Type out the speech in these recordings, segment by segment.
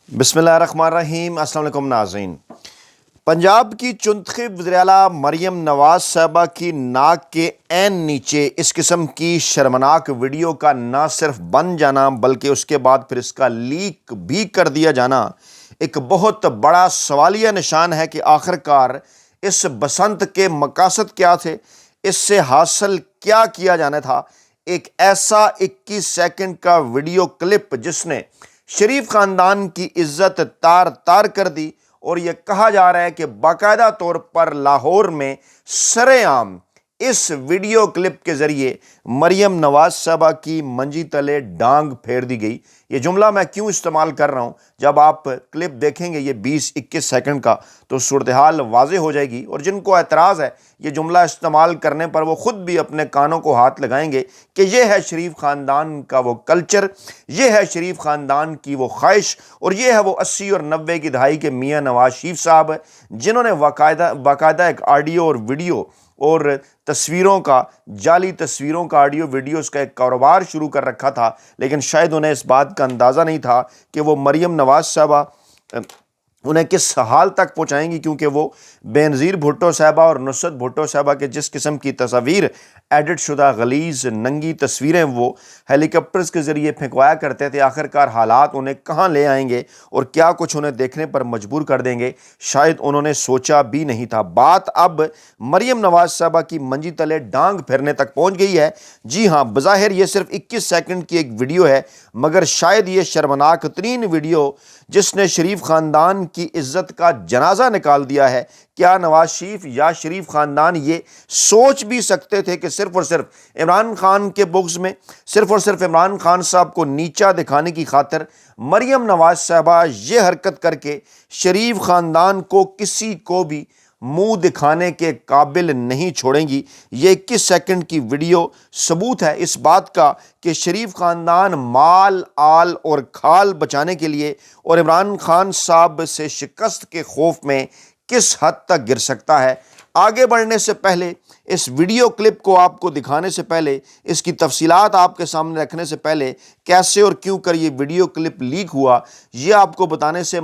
بسم اللہ الرحمن الرحیم۔ السلام علیکم ناظرین۔ پنجاب کی چنتخب وزیر اعلیٰ مریم نواز صاحبہ کی ناک کے عین نیچے اس قسم کی شرمناک ویڈیو کا نہ صرف بن جانا بلکہ اس کے بعد پھر اس کا لیک بھی کر دیا جانا ایک بہت بڑا سوالیہ نشان ہے کہ آخرکار اس بسنت کے مقاصد کیا تھے، اس سے حاصل کیا کیا جانا تھا۔ ایک ایسا 21 سیکنڈ کا ویڈیو کلپ جس نے شریف خاندان کی عزت تار تار کر دی، اور یہ کہا جا رہا ہے کہ باقاعدہ طور پر لاہور میں سرے عام اس ویڈیو کلپ کے ذریعے مریم نواز صاحبہ کی منجی تلے ڈانگ پھیر دی گئی۔ یہ جملہ میں کیوں استعمال کر رہا ہوں؟ جب آپ کلپ دیکھیں گے یہ 20-21 سیکنڈ کا تو صورتحال واضح ہو جائے گی، اور جن کو اعتراض ہے یہ جملہ استعمال کرنے پر وہ خود بھی اپنے کانوں کو ہاتھ لگائیں گے کہ یہ ہے شریف خاندان کا وہ کلچر، یہ ہے شریف خاندان کی وہ خواہش، اور یہ ہے وہ 80 اور 90 کی دہائی کے میاں نواز شریف صاحب جنہوں نے باقاعدہ ایک آڈیو اور ویڈیو اور تصویروں کا، جعلی تصویروں کا، آڈیو ویڈیوز کا ایک کاروبار شروع کر رکھا تھا، لیکن شاید انہیں اس بات کا اندازہ نہیں تھا کہ وہ مریم نواز صاحبہ انہیں کس حال تک پہنچائیں گی، کیونکہ وہ بینظیر بھٹو صاحبہ اور نصرت بھٹو صاحبہ کے جس قسم کی تصاویر، ایڈٹ شدہ غلیظ ننگی تصویریں وہ ہیلی کاپٹرز کے ذریعے پھینکوایا کرتے تھے، آخرکار حالات انہیں کہاں لے آئیں گے اور کیا کچھ انہیں دیکھنے پر مجبور کر دیں گے، شاید انہوں نے سوچا بھی نہیں تھا۔ بات اب مریم نواز صاحبہ کی منجی تلے ڈانگ پھیرنے تک پہنچ گئی ہے۔ جی ہاں، بظاہر یہ صرف 21 سیکنڈ کی ایک ویڈیو ہے، مگر شاید یہ شرمناک ترین ویڈیو جس نے شریف خاندان کی عزت کا جنازہ نکال دیا ہے۔ کیا نواز شریف یا شریف خاندان یہ سوچ بھی سکتے تھے کہ صرف اور صرف عمران خان کے بغض میں، صرف اور صرف عمران خان صاحب کو نیچا دکھانے کی خاطر مریم نواز صاحبہ یہ حرکت کر کے شریف خاندان کو کسی کو بھی منہ دکھانے کے قابل نہیں چھوڑیں گی؟ یہ 21 سیکنڈ کی ویڈیو ثبوت ہے اس بات کا کہ شریف خاندان مال، آل اور کھال بچانے کے لیے اور عمران خان صاحب سے شکست کے خوف میں کس حد تک گر سکتا ہے۔ آگے بڑھنے سے پہلے، اس ویڈیو کلپ کو آپ کو دکھانے سے پہلے، اس کی تفصیلات آپ کے سامنے رکھنے سے پہلے، کیسے اور کیوں کر یہ ویڈیو کلپ لیک ہوا یہ آپ کو بتانے سے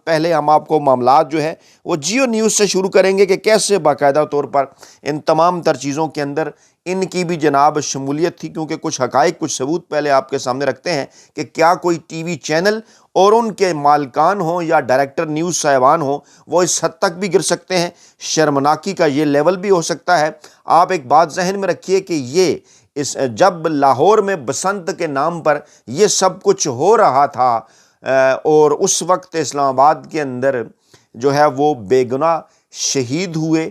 پہلے ہم آپ کو معاملات جو ہے وہ جیو نیوز سے شروع کریں گے کہ کیسے باقاعدہ طور پر ان تمام تر چیزوں کے اندر ان کی بھی جناب شمولیت تھی، کیونکہ کچھ حقائق، کچھ ثبوت پہلے آپ کے سامنے رکھتے ہیں کہ کیا کوئی ٹی وی چینل اور ان کے مالکان ہوں یا ڈائریکٹر نیوز صاحبان ہوں وہ اس حد تک بھی گر سکتے ہیں؟ شرمناکی کا یہ لیول بھی ہو سکتا ہے۔ آپ ایک بات ذہن میں رکھیے کہ جب لاہور میں بسنت کے نام پر یہ سب کچھ ہو رہا تھا، اور اس وقت اسلام آباد کے اندر جو ہے وہ بے گناہ شہید ہوئے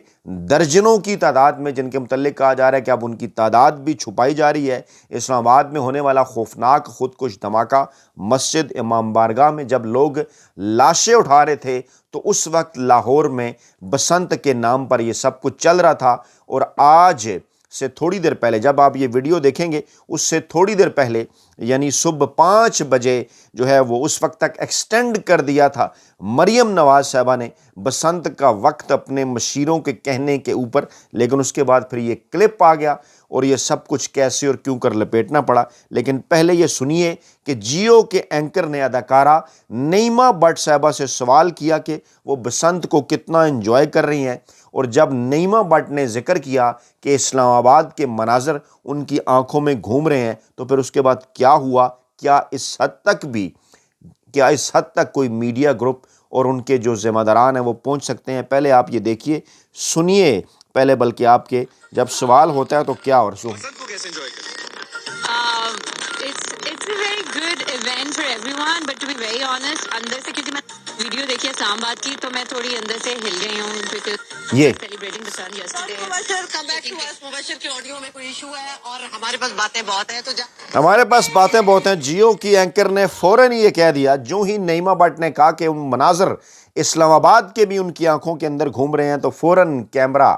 درجنوں کی تعداد میں، جن کے متعلق کہا جا رہا ہے کہ اب ان کی تعداد بھی چھپائی جا رہی ہے۔ اسلام آباد میں ہونے والا خوفناک خودکش دھماکہ مسجد امام بارگاہ میں جب لوگ لاشیں اٹھا رہے تھے تو اس وقت لاہور میں بسنت کے نام پر یہ سب کچھ چل رہا تھا، اور آج سے تھوڑی دیر پہلے جب آپ یہ ویڈیو دیکھیں گے اس سے تھوڑی دیر پہلے یعنی صبح 5 بجے جو ہے وہ اس وقت تک ایکسٹینڈ کر دیا تھا مریم نواز صاحبہ نے بسنت کا وقت اپنے مشیروں کے کہنے کے اوپر، لیکن اس کے بعد پھر یہ کلپ آ گیا اور یہ سب کچھ کیسے اور کیوں کر لپیٹنا پڑا۔ لیکن پہلے یہ سنیے کہ جیو کے اینکر نے اداکارہ نعیمہ بٹ صاحبہ سے سوال کیا کہ وہ بسنت کو کتنا انجوائے کر رہی ہیں، اور جب نعیمہ بٹ نے ذکر کیا کہ اسلام آباد کے مناظر ان کی آنکھوں میں گھوم رہے ہیں تو پھر اس کے بعد کیا ہوا؟ کیا اس حد تک کوئی میڈیا گروپ اور ان کے جو ذمہ داران ہیں وہ پہنچ سکتے ہیں؟ پہلے آپ یہ دیکھیے، سنیے پہلے، بلکہ آپ کے جب سوال ہوتا ہے تو کیا اور سو It's a very good event for everyone, but to be very honest, اندر سے کیونکہ میں ویڈیو دیکھی اسلام آباد کی تو میں تھوڑی اندر سے ہل گئی ہوں because یہ celebrating the sun yesterday. Mubashir come back to us. مبشر کے آڈیو میں کوئی ایشو ہے اور ہمارے پاس باتیں بہت ہیں تو ہمارے پاس باتیں بہت ہیں۔ جیو کی اینکر نے فوراً یہ کہہ دیا جو ہی نعیمہ بٹ نے کہا کہ ان مناظر اسلام آباد کے بھی ان کی آنکھوں کے اندر گھوم رہے ہیں تو فوراً کیمرہ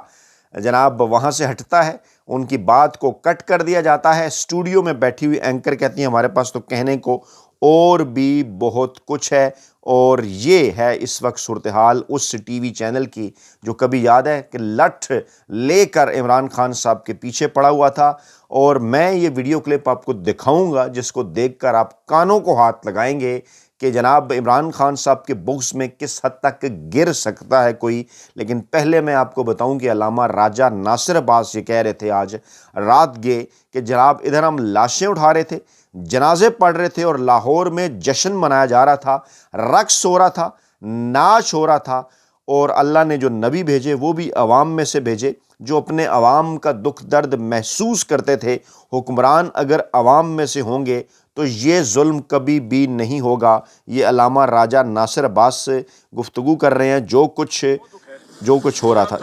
جناب وہاں سے ہٹتا ہے، ان کی بات کو کٹ کر دیا جاتا ہے۔ اسٹوڈیو میں بیٹھی ہوئی اینکر کہتی ہیں ہمارے پاس تو کہنے کو اور بھی بہت کچھ ہے، اور یہ ہے اس وقت صورتحال اس ٹی وی چینل کی جو کبھی یاد ہے کہ لٹھ لے کر عمران خان صاحب کے پیچھے پڑا ہوا تھا، اور میں یہ ویڈیو کلپ آپ کو دکھاؤں گا جس کو دیکھ کر آپ کانوں کو ہاتھ لگائیں گے کہ جناب عمران خان صاحب کے بغض میں کس حد تک گر سکتا ہے کوئی۔ لیکن پہلے میں آپ کو بتاؤں کہ علامہ راجہ ناصر عباس یہ کہہ رہے تھے آج رات گئے کہ جناب ادھر ہم لاشیں اٹھا رہے تھے، جنازے پڑھ رہے تھے، اور لاہور میں جشن منایا جا رہا تھا، رقص ہو رہا تھا، ناچ ہو رہا تھا، اور اللہ نے جو نبی بھیجے وہ بھی عوام میں سے بھیجے جو اپنے عوام کا دکھ درد محسوس کرتے تھے۔ حکمران اگر عوام میں سے ہوں گے تو یہ ظلم کبھی بھی نہیں ہوگا۔ یہ علامہ راجہ ناصر عباس سے گفتگو کر رہے ہیں جو کچھ ہو رہا تھا۔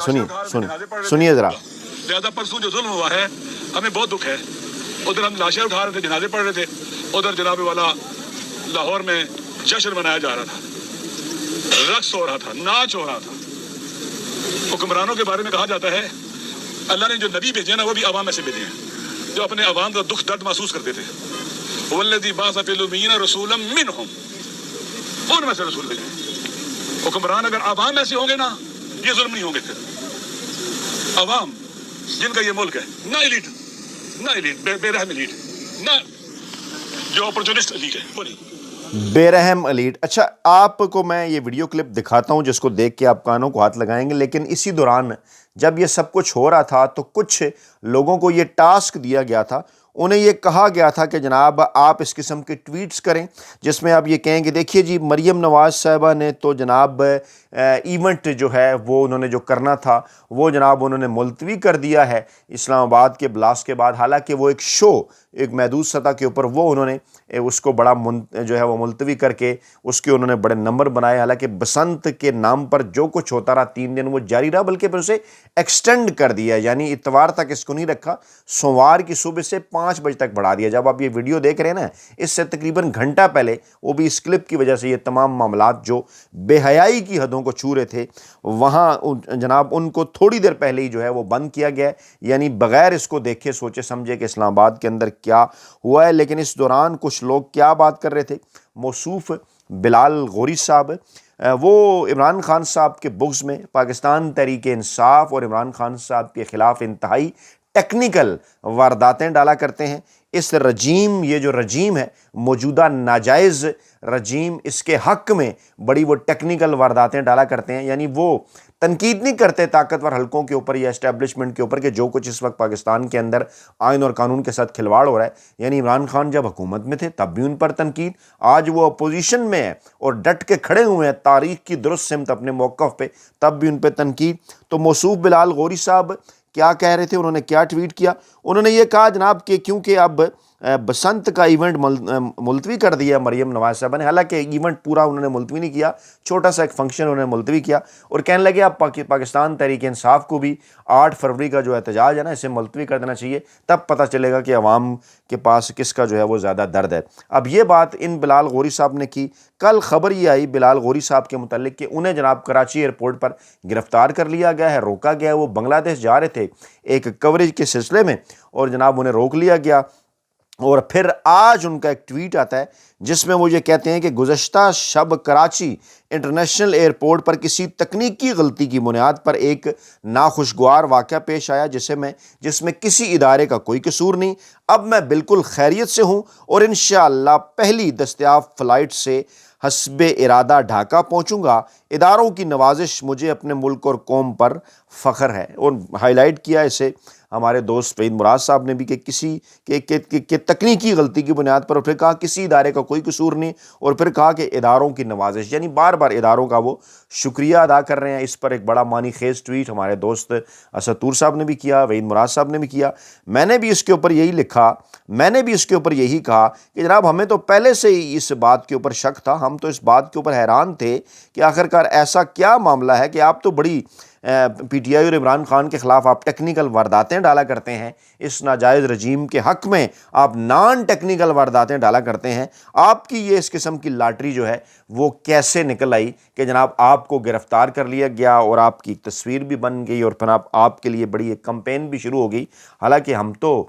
سنیے ذرا۔ لہذا پرسوں جو ظلم ہوا ہے ہمیں بہت دکھ ہے۔ ادھر ہم لاشیں اٹھا رہے تھے، جنازے پڑھ رہے تھے، ادھر جناب والا لاہور میں جشن منایا جا رہا تھا، رقص ہو رہا تھا، ناچ ہو رہا تھا۔ حکمرانوں کے بارے میں کہا جاتا ہے اللہ نے جو نبی بھیجے نا وہ بھی عوام میں سے بھیجے ہیں جو اپنے عوام کا دکھ درد محسوس کرتے تھے۔ والذی بعث فی الامین رسولا منہم، ان میں سے رسول بھیجے۔ حکمران اگر عوام میں سے ہوں گے نا یہ ظلم نہیں ہوں گے۔ پھر عوام جن کا یہ ملک ہے، نہ ایلیٹ، نہ ایلیٹ، بے رحم ایلیٹ، نہ جو اپرچونسٹ ایلیٹ ہے، وہ نہیں، بے رحم ایلیٹ۔ اچھا، آپ کو میں یہ ویڈیو کلپ دکھاتا ہوں جس کو دیکھ کے آپ کانوں کو ہاتھ لگائیں گے، لیکن اسی دوران جب یہ سب کچھ ہو رہا تھا تو کچھ لوگوں کو یہ ٹاسک دیا گیا تھا، انہیں یہ کہا گیا تھا کہ جناب آپ اس قسم کے ٹویٹس کریں جس میں آپ یہ کہیں کہ دیکھیے جی مریم نواز صاحبہ نے تو جناب ایونٹ جو ہے وہ انہوں نے جو کرنا تھا وہ جناب انہوں نے ملتوی کر دیا ہے اسلام آباد کے بلاسٹ کے بعد، حالانکہ وہ ایک شو ایک محدود سطح کے اوپر وہ انہوں نے اس کو بڑا جو ہے وہ ملتوی کر کے اس کے انہوں نے بڑے نمبر بنائے، حالانکہ بسنت کے نام پر جو کچھ ہوتا رہا 3 دن وہ جاری رہا، بلکہ پھر اسے ایکسٹینڈ کر دیا، یعنی اتوار تک اس کو نہیں رکھا، سوموار کی صبح سے 5 بجے تک بڑھا دیا۔ جب آپ یہ ویڈیو دیکھ رہے ہیں نا اس سے تقریباً گھنٹہ پہلے، وہ بھی اس کلپ کی وجہ سے یہ تمام معاملات جو بے حیائی کی حدوں کو چھو رہے تھے وہاں جناب ان کو تھوڑی دیر پہلے ہی جو ہے وہ بند کیا گیا ہے، یعنی بغیر اس کو دیکھے سوچے سمجھے کہ اسلام آباد کے اندر کیا ہوا ہے۔ لیکن اس دوران کچھ لوگ کیا بات کر رہے تھے، موصوف بلال غوری صاحب وہ عمران خان صاحب کے بغض میں پاکستان تحریک انصاف اور عمران خان صاحب کے خلاف انتہائی ٹیکنیکل وارداتیں ڈالا کرتے ہیں۔ اس رجیم، یہ جو رجیم ہے موجودہ ناجائز رجیم، اس کے حق میں بڑی وہ ٹیکنیکل وارداتیں ڈالا کرتے ہیں، یعنی وہ تنقید نہیں کرتے طاقتور حلقوں کے اوپر یا اسٹیبلشمنٹ کے اوپر کہ جو کچھ اس وقت پاکستان کے اندر آئین اور قانون کے ساتھ کھلواڑ ہو رہا ہے، یعنی عمران خان جب حکومت میں تھے تب بھی ان پر تنقید، آج وہ اپوزیشن میں ہے اور ڈٹ کے کھڑے ہوئے ہیں تاریخ کی درست سمت اپنے موقف پہ، تب بھی ان پہ تنقید۔ تو موصوف بلال غوری صاحب کیا کہہ رہے تھے، انہوں نے کیا ٹویٹ کیا؟ انہوں نے یہ کہا جناب کہ کیونکہ اب بسنت کا ایونٹ ملتوی کر دیا مریم نواز صاحبہ نے، حالانکہ ایونٹ پورا انہوں نے ملتوی نہیں کیا، چھوٹا سا ایک فنکشن انہوں نے ملتوی کیا، اور کہنے لگے اب پاکستان تحریک انصاف کو بھی 8 فروری کا جو احتجاج ہے نا اسے ملتوی کر دینا چاہیے، تب پتہ چلے گا کہ عوام کے پاس کس کا جو ہے وہ زیادہ درد ہے۔ اب یہ بات ان بلال غوری صاحب نے کی۔ کل خبر یہ آئی بلال غوری صاحب کے متعلق کہ انہیں جناب کراچی ایئرپورٹ پر گرفتار کر لیا گیا ہے، روکا گیا ہے، وہ بنگلہ دیش جا رہے تھے ایک کوریج کے سلسلے میں، اور جناب انہیں روک لیا گیا۔ اور پھر آج ان کا ایک ٹویٹ آتا ہے جس میں وہ یہ کہتے ہیں کہ گزشتہ شب کراچی انٹرنیشنل ایئرپورٹ پر کسی تکنیکی غلطی کی بنیاد پر ایک ناخوشگوار واقعہ پیش آیا جس میں کسی ادارے کا کوئی قصور نہیں۔ اب میں بالکل خیریت سے ہوں اور انشاءاللہ پہلی دستیاب فلائٹ سے حسب ارادہ ڈھاکہ پہنچوں گا۔ اداروں کی نوازش مجھے اپنے ملک اور قوم پر فخر ہے۔ اور ہائی لائٹ کیا اسے ہمارے دوست فرید مراد صاحب نے بھی کہ کسی کہ تکنیکی غلطی کی بنیاد پر، اور پھر کہا کسی ادارے کا کوئی قصور نہیں، اور پھر کہا کہ اداروں کی نوازش، یعنی بار بار اداروں کا وہ شکریہ ادا کر رہے ہیں۔ اس پر ایک بڑا معنی خیز ٹویٹ ہمارے دوست اسد طور صاحب نے بھی کیا، فرید مراد صاحب نے بھی کیا۔ میں نے بھی اس کے اوپر یہی لکھا، میں نے بھی اس کے اوپر یہی کہا کہ جناب ہمیں تو پہلے سے ہی اس بات کے اوپر شک تھا، ہم تو اس بات کے اوپر حیران تھے کہ آخرکار ایسا کیا معاملہ ہے کہ آپ تو بڑی پی ٹی آئی اور عمران خان کے خلاف آپ ٹیکنیکل وارداتیں ڈالا کرتے ہیں، اس ناجائز رجیم کے حق میں آپ نان ٹیکنیکل وارداتیں ڈالا کرتے ہیں، آپ کی یہ اس قسم کی لاٹری جو ہے وہ کیسے نکل آئی کہ جناب آپ کو گرفتار کر لیا گیا اور آپ کی تصویر بھی بن گئی اور پھر آپ کے لیے بڑی ایک کمپین بھی شروع ہو گئی؟ حالانکہ ہم تو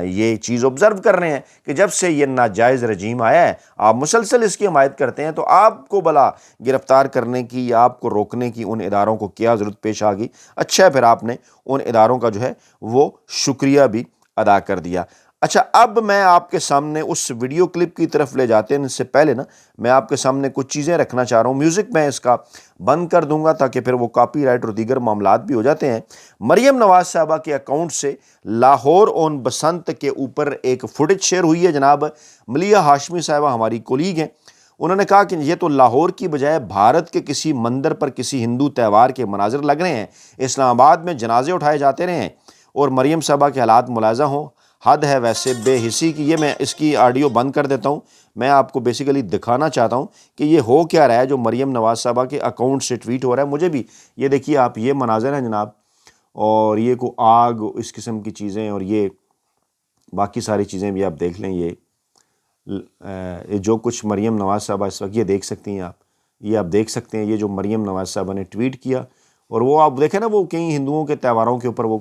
یہ چیز آبزرو کر رہے ہیں کہ جب سے یہ ناجائز رجیم آیا ہے آپ مسلسل اس کی حمایت کرتے ہیں، تو آپ کو بلا گرفتار کرنے کی یا آپ کو روکنے کی ان اداروں کو کیا ضرورت پیش آ گئی؟ اچھا ہے پھر آپ نے ان اداروں کا جو ہے وہ شکریہ بھی ادا کر دیا۔ اچھا، اب میں آپ کے سامنے اس ویڈیو کلپ کی طرف لے جاتے ہیں، اس سے پہلے نا میں آپ کے سامنے کچھ چیزیں رکھنا چاہ رہا ہوں۔ میوزک میں اس کا بند کر دوں گا تاکہ پھر وہ کاپی رائٹ اور دیگر معاملات بھی ہو جاتے ہیں۔ مریم نواز صاحبہ کے اکاؤنٹ سے لاہور اون بسنت کے اوپر ایک فوٹیج شیئر ہوئی ہے۔ جناب ملیہ ہاشمی صاحبہ ہماری کولیگ ہیں، انہوں نے کہا کہ یہ تو لاہور کی بجائے بھارت کے کسی مندر پر کسی ہندو تہوار کے مناظر لگ رہے ہیں، اسلام آباد میں جنازے اٹھائے جاتے رہے ہیں اور مریم صاحبہ کے حالات ملاحظہ ہوں، حد ہے ویسے بے حسی کی۔ یہ میں اس کی آڈیو بند کر دیتا ہوں، میں آپ کو بیسیکلی دکھانا چاہتا ہوں کہ یہ ہو کیا رہا ہے جو مریم نواز صاحبہ کے اکاؤنٹ سے ٹویٹ ہو رہا ہے۔ مجھے بھی یہ دیکھیے آپ، یہ مناظر ہیں جناب، اور یہ کو آگ اس قسم کی چیزیں اور یہ باقی ساری چیزیں بھی آپ دیکھ لیں۔ یہ جو کچھ مریم نواز صاحبہ اس وقت یہ دیکھ سکتی ہیں آپ، یہ آپ دیکھ سکتے ہیں یہ جو مریم نواز صاحبہ نے ٹویٹ کیا، اور وہ آپ دیکھیں نا وہ کئی ہندوؤں کے تہواروں کے اوپر وہ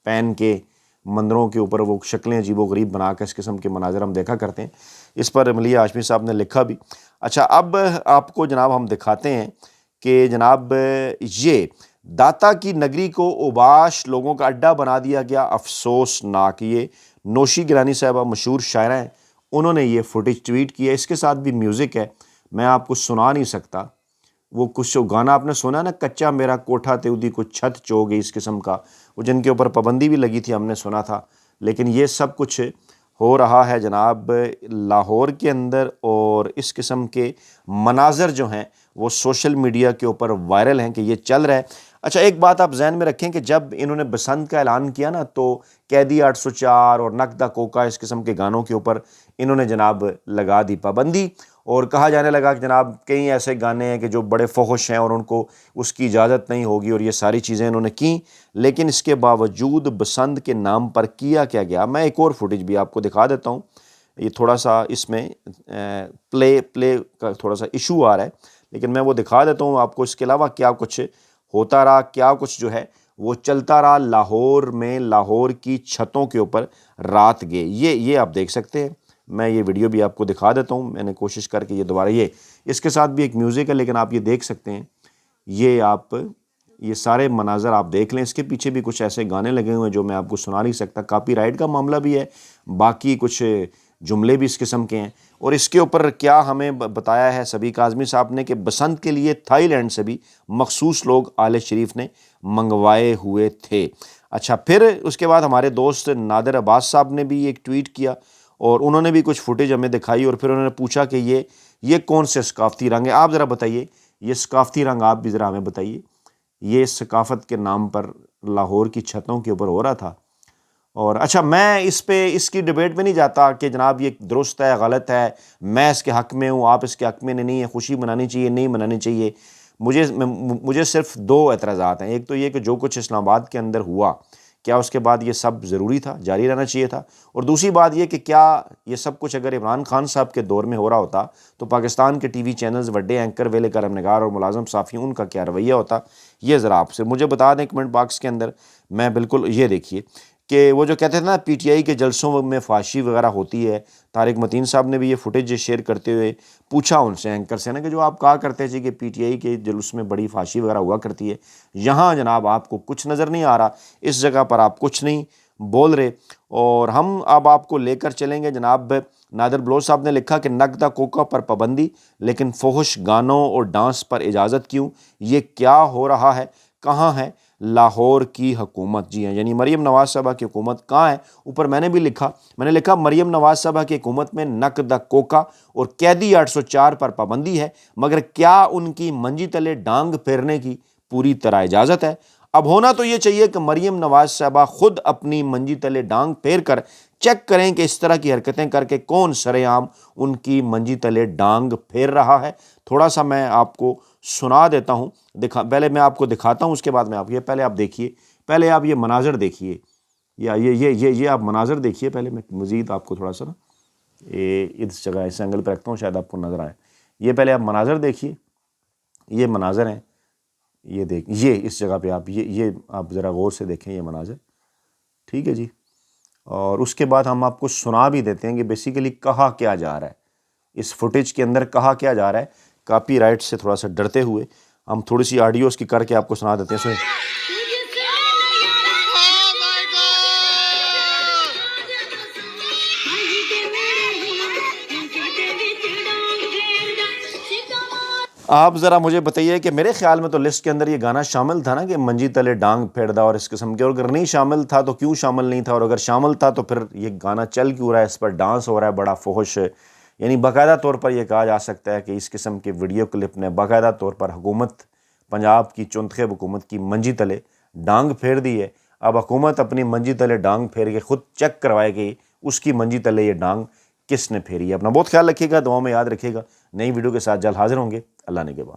پین کے مندروں کے اوپر وہ شکلیں عجیب و غریب بنا کے اس قسم کے مناظر ہم دیکھا کرتے ہیں۔ اس پر ملیہ ہاشمی صاحب نے لکھا بھی۔ اچھا، اب آپ کو جناب ہم دکھاتے ہیں کہ جناب یہ داتا کی نگری کو اوباش لوگوں کا اڈا بنا دیا گیا، افسوسناک۔ یہ نوشی گیلانی صاحبہ مشہور شاعرہ ہیں، انہوں نے یہ فوٹیج ٹویٹ کیا، اس کے ساتھ بھی میوزک ہے، میں آپ کو سنا نہیں سکتا۔ وہ کچھ گانا آپ نے سنا نا، کچا میرا کوٹھا تے ادی کو چھت چو گئی، اس قسم کا، وہ جن کے اوپر پابندی بھی لگی تھی ہم نے سنا تھا، لیکن یہ سب کچھ ہو رہا ہے جناب لاہور کے اندر، اور اس قسم کے مناظر جو ہیں وہ سوشل میڈیا کے اوپر وائرل ہیں کہ یہ چل رہا ہے۔ اچھا، ایک بات آپ ذہن میں رکھیں کہ جب انہوں نے بسنت کا اعلان کیا نا تو قیدی 804 اور نقدہ کوکا اس قسم کے گانوں کے اوپر انہوں نے جناب لگا دی پابندی، اور کہا جانے لگا کہ جناب کئی ایسے گانے ہیں کہ جو بڑے فحش ہیں اور ان کو اس کی اجازت نہیں ہوگی، اور یہ ساری چیزیں انہوں نے کیں، لیکن اس کے باوجود بسنت کے نام پر کیا کیا گیا۔ میں ایک اور فوٹیج بھی آپ کو دکھا دیتا ہوں، یہ تھوڑا سا اس میں پلے کا تھوڑا سا ایشو آ رہا ہے، لیکن میں وہ دکھا دیتا ہوں آپ کو۔ اس کے علاوہ کیا کچھ ہوتا رہا، کیا کچھ جو ہے وہ چلتا رہا لاہور میں، لاہور کی چھتوں کے اوپر رات گئے، یہ آپ دیکھ سکتے ہیں۔ میں یہ ویڈیو بھی آپ کو دکھا دیتا ہوں، میں نے کوشش کر کے یہ دوبارہ، یہ اس کے ساتھ بھی ایک میوزک ہے لیکن آپ یہ دیکھ سکتے ہیں، یہ سارے مناظر آپ دیکھ لیں۔ اس کے پیچھے بھی کچھ ایسے گانے لگے ہوئے ہیں جو میں آپ کو سنا نہیں سکتا، کاپی رائٹ کا معاملہ بھی ہے، باقی کچھ جملے بھی اس قسم کے ہیں۔ اور اس کے اوپر کیا ہمیں بتایا ہے سبی کاظمی صاحب نے کہ بسنت کے لیے تھائی لینڈ سے بھی مخصوص لوگ آل شریف نے منگوائے ہوئے تھے۔ اچھا، پھر اس کے بعد ہمارے دوست نادر عباس صاحب نے بھی ایک ٹویٹ کیا اور انہوں نے بھی کچھ فوٹیج ہمیں دکھائی، اور پھر انہوں نے پوچھا کہ یہ کون سے ثقافتی رنگ ہیں، آپ ذرا بتائیے یہ ثقافتی رنگ آپ بھی ذرا ہمیں بتائیے۔ یہ ثقافت کے نام پر لاہور کی چھتوں کے اوپر ہو رہا تھا۔ اور اچھا، میں اس کی ڈیبیٹ میں نہیں جاتا کہ جناب یہ درست ہے غلط ہے، میں اس کے حق میں ہوں آپ اس کے حق میں نہیں ہے، خوشی منانی چاہیے نہیں منانی چاہیے۔ مجھے صرف دو اعتراضات ہیں، ایک تو یہ کہ جو کچھ اسلام آباد کے اندر ہوا کیا اس کے بعد یہ سب ضروری تھا، جاری رہنا چاہیے تھا، اور دوسری بات یہ کہ کیا یہ سب کچھ اگر عمران خان صاحب کے دور میں ہو رہا ہوتا تو پاکستان کے ٹی وی چینلز وڈے اینکر ویلے کرم نگار اور ملازم صحافی ان کا کیا رویہ ہوتا؟ یہ ذرا آپ سے مجھے بتا دیں کمنٹ باکس کے اندر۔ میں بالکل یہ دیکھیے کہ وہ جو کہتے تھے نا پی ٹی آئی کے جلسوں میں فحاشی وغیرہ ہوتی ہے، طارق متین صاحب نے بھی یہ فوٹیج شیئر کرتے ہوئے پوچھا ان سے، اینکر سے نا، کہ جو آپ کہا کرتے تھے کہ پی ٹی آئی کے جلوس میں بڑی فحاشی وغیرہ ہوا کرتی ہے، یہاں جناب آپ کو کچھ نظر نہیں آ رہا، اس جگہ پر آپ کچھ نہیں بول رہے، اور ہم اب آپ کو لے کر چلیں گے۔ جناب نادر بلوچ صاحب نے لکھا کہ نقدہ کوکا پر پابندی لیکن فحش گانوں اور ڈانس پر اجازت کیوں؟ یہ کیا ہو رہا ہے؟ کہاں ہے لاہور کی حکومت؟ جی ہاں، یعنی مریم نواز صاحبہ کی حکومت کہاں ہے؟ اوپر میں نے لکھا مریم نواز صاحبہ کی حکومت میں نقدہ کوکا اور قیدی 804 پر پابندی ہے، مگر کیا ان کی منجی تلے ڈانگ پھیرنے کی پوری طرح اجازت ہے؟ اب ہونا تو یہ چاہیے کہ مریم نواز صاحبہ خود اپنی منجی تلے ڈانگ پھیر کر چیک کریں کہ اس طرح کی حرکتیں کر کے کون سرے عام ان کی منجی تلے ڈانگ پھیر رہا ہے. تھوڑا سا میں آپ کو سنا دیتا ہوں, پہلے میں آپ کو دکھاتا ہوں, اس کے بعد میں پہلے آپ دیکھیے, پہلے آپ یہ مناظر دیکھیے, یا یہ آپ مناظر دیکھیے. پہلے میں مزید آپ کو تھوڑا سا نا اس جگہ اس اینگل پہ رکھتا ہوں, شاید آپ کو نظر آئے. یہ پہلے آپ مناظر دیکھیے, یہ مناظر ہیں, یہ اس جگہ پہ یہ آپ ذرا غور سے دیکھیں یہ مناظر, ٹھیک ہے جی. اور اس کے بعد ہم آپ کو سنا بھی دیتے ہیں کہ بیسیکلی کہا کیا جا رہا ہے, اس فوٹیج کے اندر کہا کیا جا رہا ہے. کاپی رائٹ سے تھوڑا سا ڈرتے ہوئے ہم تھوڑی سی آڈیو اس کی کر کے آپ کو سنا دیتے ہیں. سنیں. آپ ذرا مجھے بتائیے کہ میرے خیال میں تو لسٹ کے اندر یہ گانا شامل تھا نا کہ منجی تلے ڈانگ پھیر دا اور اس قسم کے, اور اگر نہیں شامل تھا تو کیوں شامل نہیں تھا, اور اگر شامل تھا تو پھر یہ گانا چل کیوں رہا ہے, اس پر ڈانس ہو رہا ہے بڑا فحش. یعنی باقاعدہ طور پر یہ کہا جا سکتا ہے کہ اس قسم کے ویڈیو کلپ نے باقاعدہ طور پر حکومت پنجاب کی چنتخب حکومت کی منجی تلے ڈانگ پھیر دی ہے. اب حکومت اپنی منجی تلے ڈانگ پھیر کے خود چیک کروائے کہ اس کی منجی تلے یہ ڈانگ کس نے پھیری ہے. اپنا بہت خیال رکھیے گا, دعاؤں میں یاد رکھیے گا. نئی ویڈیو کے ساتھ جلد حاضر ہوں گے. اللہ نے کے بعد.